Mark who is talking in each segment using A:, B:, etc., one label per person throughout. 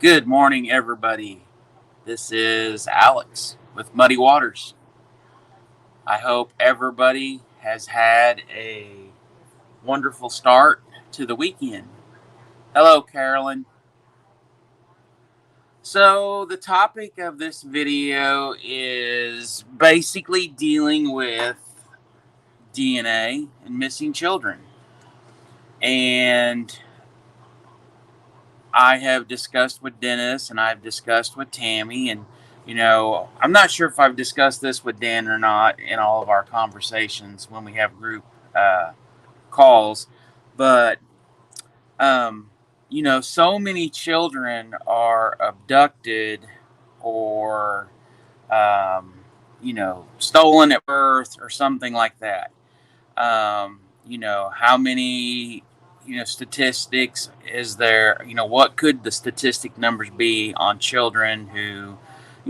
A: Good morning, everybody. This is Alex with Muddy Waters. I hope everybody has had a wonderful start to the weekend. Hello, Carolyn. So, the topic of this video is basically dealing with DNA and missing children. And I have discussed with Dennis and I've discussed with Tammy, and I'm not sure if I've discussed this with Dan or not in all of our conversations when we have group uh, calls, but so many children are abducted or stolen at birth or something like that. How many statistics is there? What could the statistic numbers be on children who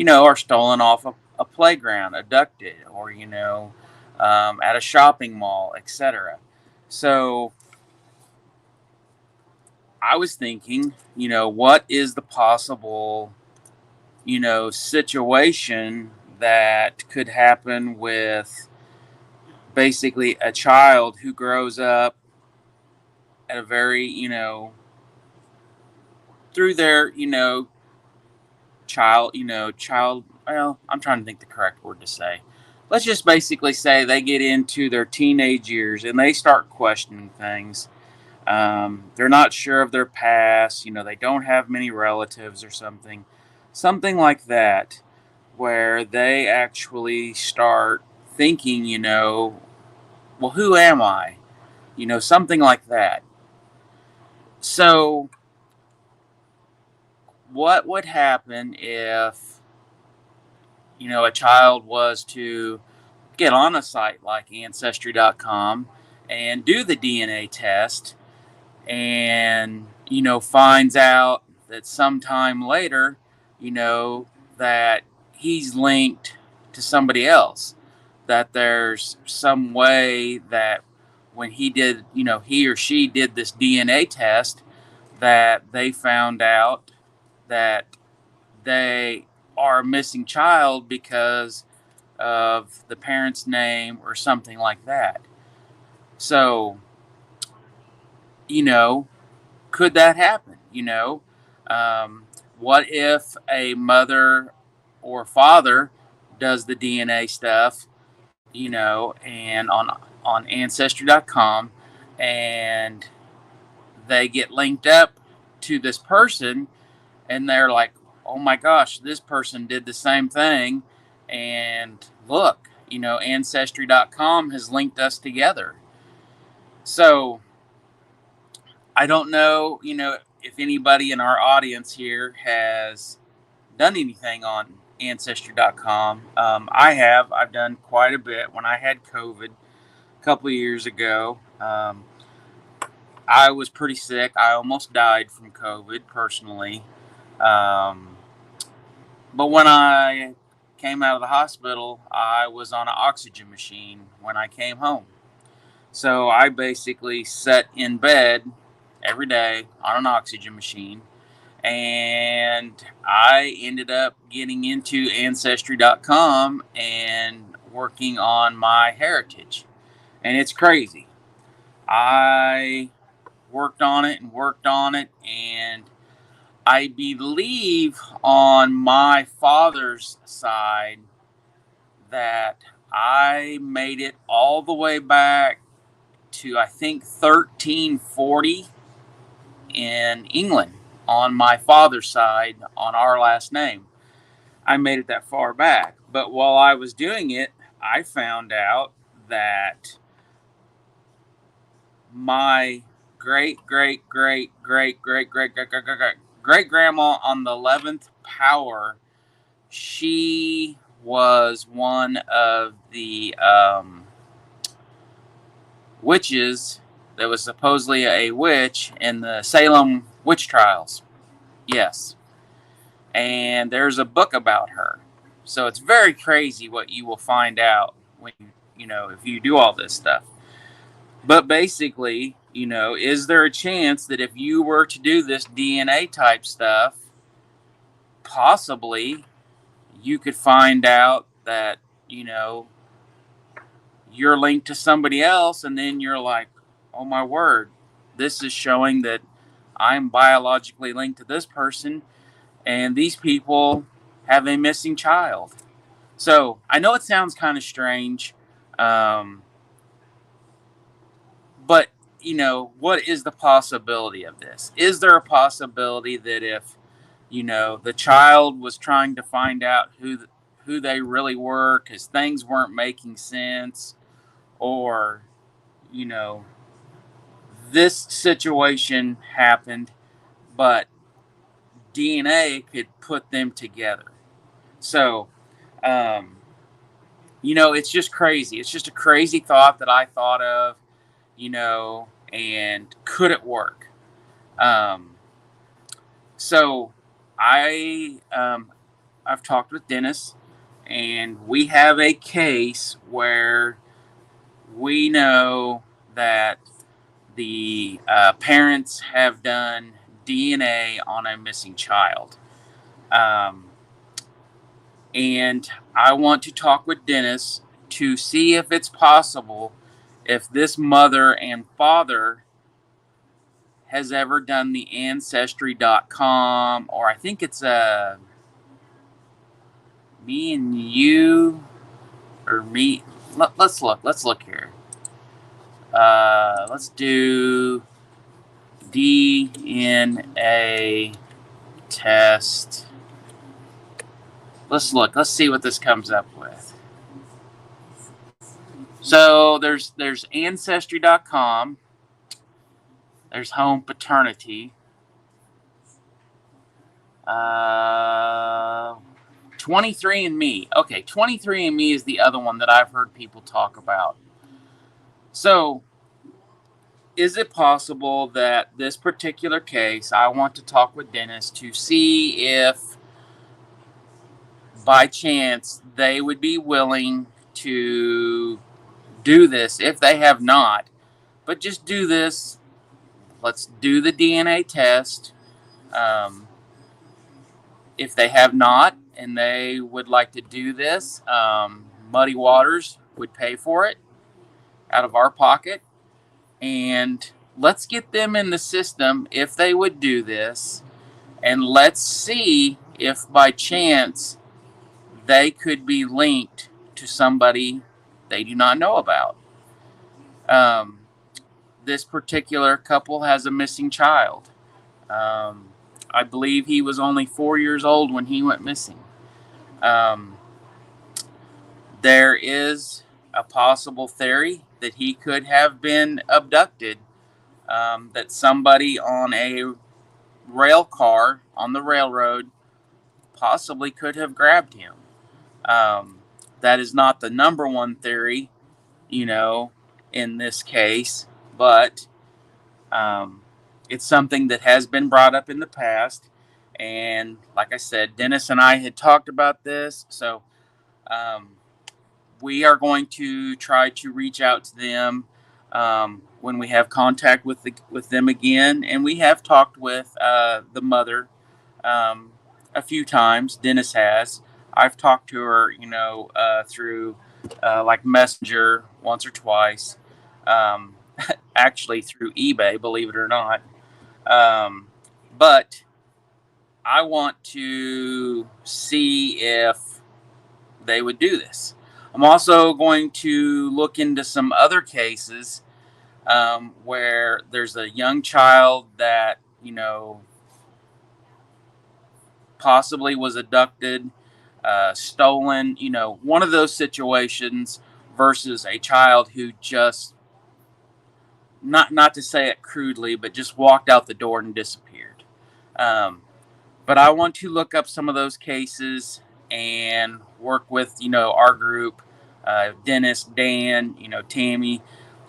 A: are stolen off a playground, abducted, or at a shopping mall, etc. So I was thinking, what is the possible situation that could happen with basically a child who grows up at a very, through their, well, I'm trying to think the correct word to say. Let's just basically say they get into their teenage years and they start questioning things. They're not sure of their past, they don't have many relatives or something like that, where they actually start thinking, well, who am I? Something like that. So, what would happen if a child was to get on a site like ancestry.com and do the DNA test and finds out that sometime later that he's linked to somebody else, that there's some way that when he or she did this DNA test, that they found out that they are a missing child because of the parent's name or something like that. So, you know, could that happen? Um, what if a mother or father does the DNA stuff, and on ancestry.com, and they get linked up to this person, and they're like, oh my gosh, this person did the same thing. And look, ancestry.com has linked us together. So I don't know, if anybody in our audience here has done anything on ancestry.com. I have. I've done quite a bit. When I had COVID a couple of years ago, I was pretty sick. I almost died from COVID personally. Um, But when I came out of the hospital, I was on an oxygen machine when I came home. So I basically sat in bed every day on an oxygen machine. And I ended up getting into Ancestry.com and working on my heritage. And it's crazy. I worked on it and worked on it, and I believe on my father's side that I made it all the way back to, I think, 1340 in England on my father's side on our last name. I made it that far back. But while I was doing it, I found out that my great great great great great great great great great great grandma on the 11th power, she was one of the witches that was supposedly a witch in the Salem witch trials. Yes. And there's a book about her. So it's very crazy what you will find out when, if you do all this stuff. But basically, is there a chance that if you were to do this DNA type stuff, possibly you could find out that, you're linked to somebody else, and then you're like, oh my word, this is showing that I'm biologically linked to this person, and these people have a missing child. So I know it sounds kind of strange, um, but what is the possibility of this? Is there a possibility that if the child was trying to find out who they really were because things weren't making sense, or you know this situation happened, but DNA could put them together? So, um, it's just crazy. It's just a crazy thought that I thought of, and could it work? Um, so I've talked with Dennis, and we have a case where we know that the parents have done DNA on a missing child. Um, and I want to talk with Dennis to see if it's possible if this mother and father has ever done the ancestry.com, or I think it's me and you, or me. Let's look here. Let's do DNA test. Let's see what this comes up with. So there's ancestry.com. There's home paternity. 23andMe. Okay, 23andMe is the other one that I've heard people talk about. So, is it possible that this particular case, I want to talk with Dennis to see if by chance they would be willing to do this if they have not, but just do this. Let's do the DNA test. If they have not and they would like to do this, Muddy Waters would pay for it out of our pocket. And let's get them in the system if they would do this. And let's see if by chance they could be linked to somebody they do not know about. This particular couple has a missing child. I believe he was only 4 years old when he went missing. There is a possible theory that he could have been abducted, that somebody on a rail car on the railroad possibly could have grabbed him. That is not the number one theory, in this case, but it's something that has been brought up in the past. And like I said, Dennis and I had talked about this. So we are going to try to reach out to them when we have contact with them again. And we have talked with the mother a few times. Dennis has. I've talked to her, through like Messenger once or twice. Actually through eBay, believe it or not. But I want to see if they would do this. I'm also going to look into some other cases where there's a young child that, possibly was abducted, stolen, one of those situations, versus a child who just, not to say it crudely, but just walked out the door and disappeared. But I want to look up some of those cases and work with, our group, Dennis, Dan, Tammy,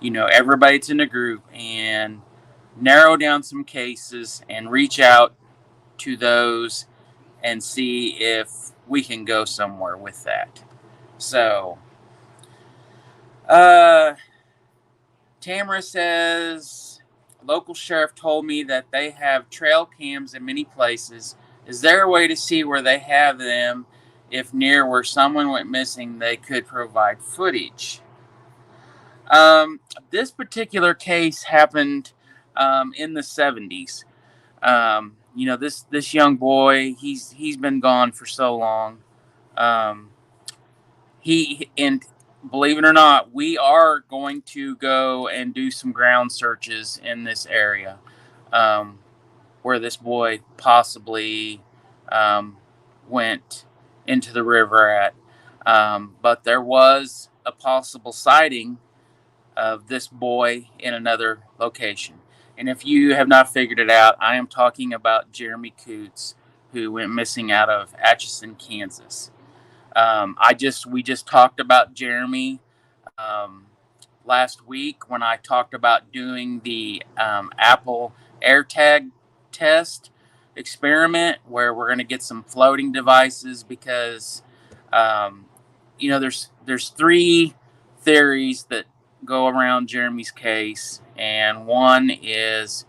A: everybody that's in the group, and narrow down some cases and reach out to those and see if we can go somewhere with that. So, Tamara says, local sheriff told me that they have trail cams in many places. Is there a way to see where they have them? If near where someone went missing, they could provide footage. Um, this particular case happened in the 70s. This young boy, he's been gone for so long. Um, and believe it or not, we are going to go and do some ground searches in this area, um, where this boy possibly um, went into the river at. But there was a possible sighting of this boy in another location. And if you have not figured it out, I am talking about Jeremy Coots, who went missing out of Atchison, Kansas. We just talked about Jeremy um, last week when I talked about doing the Apple AirTag test experiment, where we're going to get some floating devices because um, there's three theories that go around Jeremy's case, and one is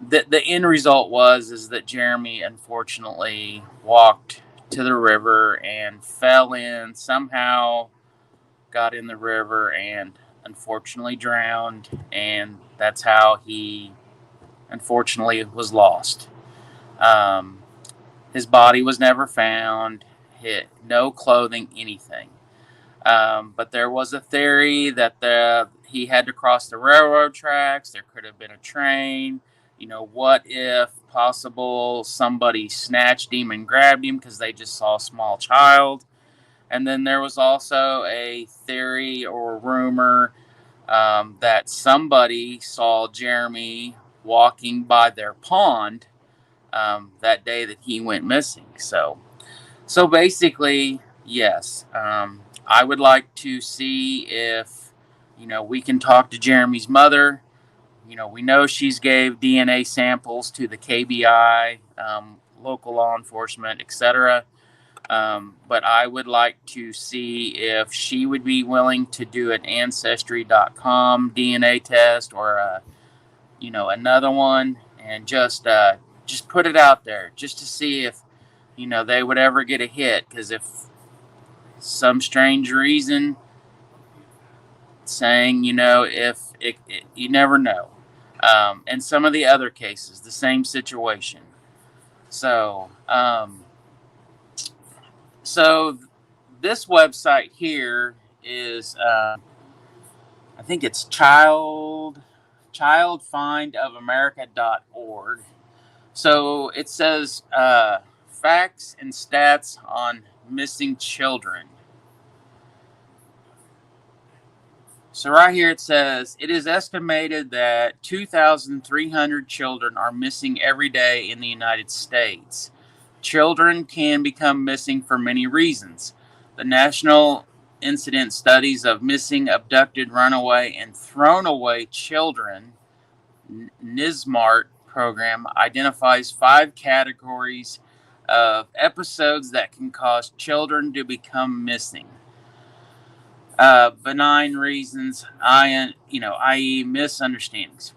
A: that the end result is that Jeremy unfortunately walked to the river and fell in, somehow got in the river and unfortunately drowned, and that's how he unfortunately was lost. Um, his body was never found, no clothing, anything. But there was a theory that he had to cross the railroad tracks. There could have been a train. What if possible somebody snatched him and grabbed him because they just saw a small child? And then there was also a theory or rumor that somebody saw Jeremy walking by their pond that day that he went missing. So basically, yes, I would like to see if we can talk to Jeremy's mother. We know she's gave DNA samples to the KBI, local law enforcement, etc. But I would like to see if she would be willing to do an Ancestry.com DNA test or another one, and just put it out there just to see if they would ever get a hit. Because if some strange reason saying, if you never know. And some of the other cases, the same situation. So, so this website here is, I think it's childfindofamerica.org. So it says facts and stats on missing children. So right here it says, it is estimated that 2,300 children are missing every day in the United States. Children can become missing for many reasons. The National Incident Studies of Missing, Abducted, Runaway, and Thrown Away Children, NISMART program, identifies 5 categories of episodes that can cause children to become missing. Benign reasons, i.e. misunderstandings,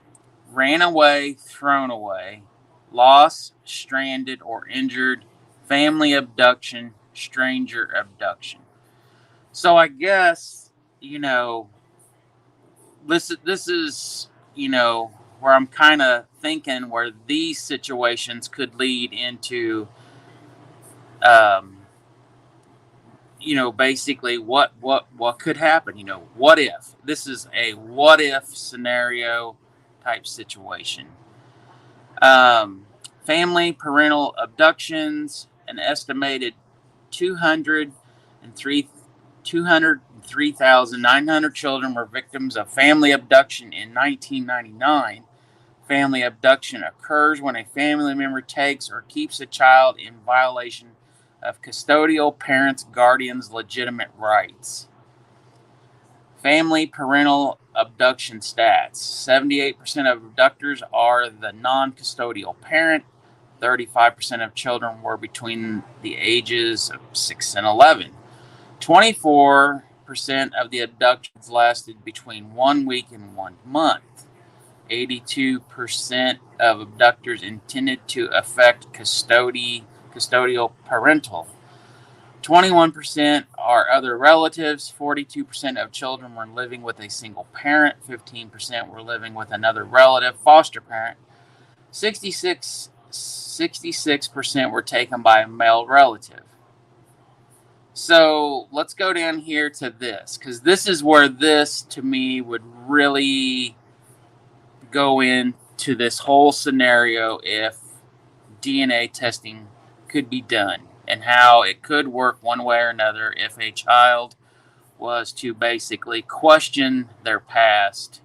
A: ran away, thrown away, lost, stranded, or injured, family abduction, stranger abduction. So I guess, this is, where I'm kind of thinking where these situations could lead into, basically what could happen. What if this is a what if scenario type situation. Family parental abductions, an estimated 203,900 children were victims of family abduction in 1999. Family abduction occurs when a family member takes or keeps a child in violation of custodial parents' guardians' legitimate rights. Family parental abduction stats. 78% of abductors are the non-custodial parent. 35% of children were between the ages of 6 and 11. 24% of the abductions lasted between 1 week and 1 month. 82% of abductors intended to affect custodial parental. 21% are other relatives. 42% of children were living with a single parent. 15% were living with another relative, foster parent. 66% were taken by a male relative. So let's go down here to this, because this is where this, to me, would really go into this whole scenario if DNA testing could be done and how it could work one way or another if a child was to basically question their past.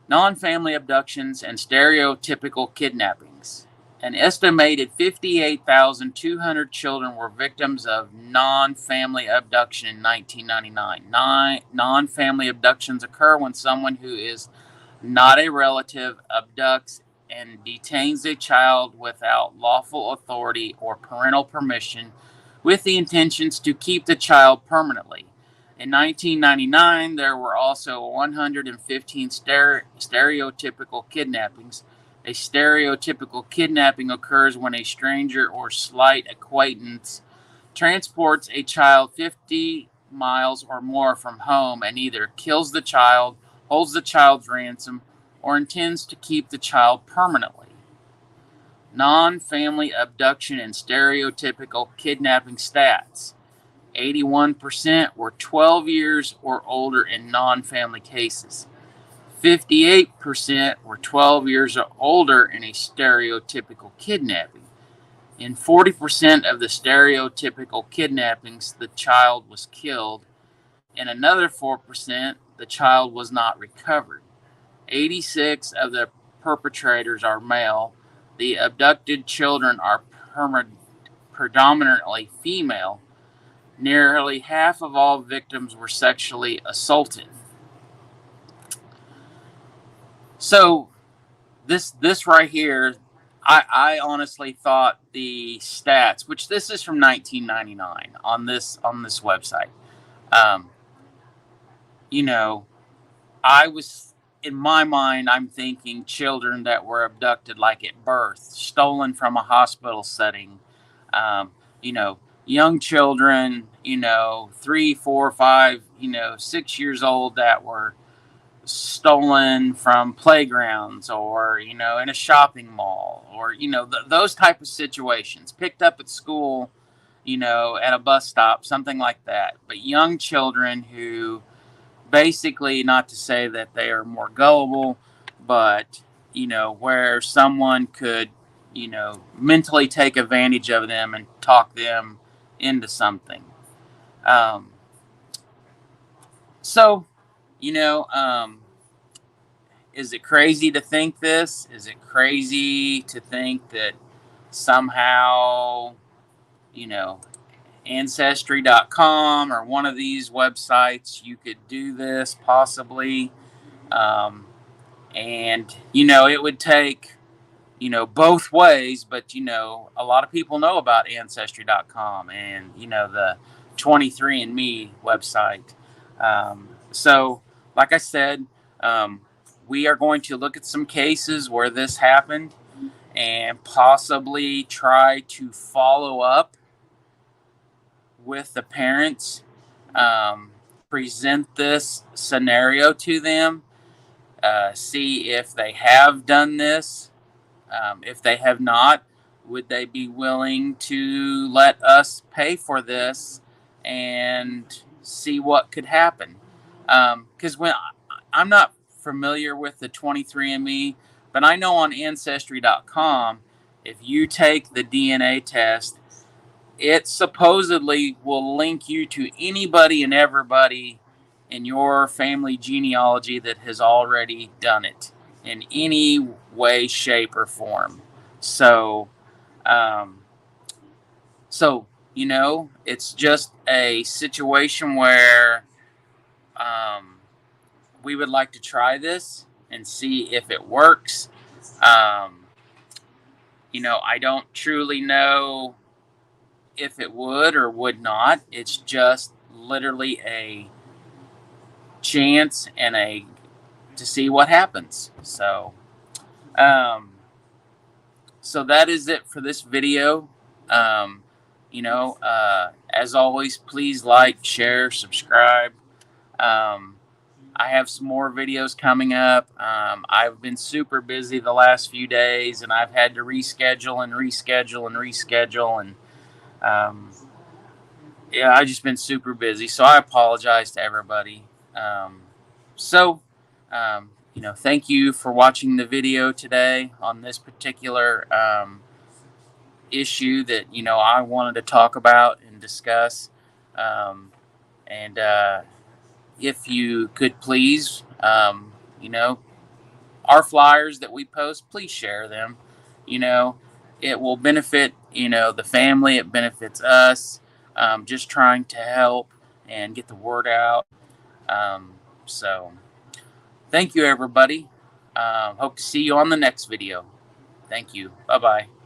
A: Non-family abductions and stereotypical kidnappings. An estimated 58,200 children were victims of non-family abduction in 1999. Non-family abductions occur when someone who is not a relative abducts and detains a child without lawful authority or parental permission with the intentions to keep the child permanently. In 1999, there were also 115 stereotypical kidnappings. A stereotypical kidnapping occurs when a stranger or slight acquaintance transports a child 50 miles or more from home and either kills the child, holds the child's ransom, or intends to keep the child permanently. Non-family abduction and stereotypical kidnapping stats. 81% were 12 years or older in non-family cases. 58% were 12 years or older in a stereotypical kidnapping. In 40% of the stereotypical kidnappings, the child was killed. In another 4%, the child was not recovered. 86 of the perpetrators are male. The abducted children are predominantly female. Nearly half of all victims were sexually assaulted. So this right here, I honestly thought the stats, which this is from 1999 on this website. You know, I was, in my mind, I'm thinking children that were abducted like at birth, stolen from a hospital setting. You know, young children, 3, 4, 5, 6 years old that were stolen from playgrounds or, in a shopping mall or, those type of situations, picked up at school, at a bus stop, something like that. But young children who basically, not to say that they are more gullible, but, where someone could, mentally take advantage of them and talk them into something. So, is it crazy to think this? Is it crazy to think that somehow, Ancestry.com or one of these websites, you could do this possibly? And, it would take, both ways, but, a lot of people know about Ancestry.com and, the 23andMe website. So, like I said, we are going to look at some cases where this happened and possibly try to follow up with the parents, present this scenario to them, see if they have done this. If they have not, would they be willing to let us pay for this and see what could happen? Because when I'm not familiar with the 23andMe, but I know on Ancestry.com, if you take the DNA test, it supposedly will link you to anybody and everybody in your family genealogy that has already done it in any way, shape, or form. So, it's just a situation where we would like to try this and see if it works. I don't truly know if it would or would not. It's just literally a chance and a see what happens. So that is it for this video. As always, please like, share, subscribe. I have some more videos coming up. I've been super busy the last few days, and I've had to reschedule and reschedule and reschedule, and yeah, I've just been super busy. So I apologize to everybody. So, thank you for watching the video today on this particular issue that I wanted to talk about and discuss. And if you could please, our flyers that we post, please share them. It will benefit the family. It benefits us. Just trying to help and get the word out. So thank you, everybody. Hope to see you on the next video. Thank you. Bye-bye.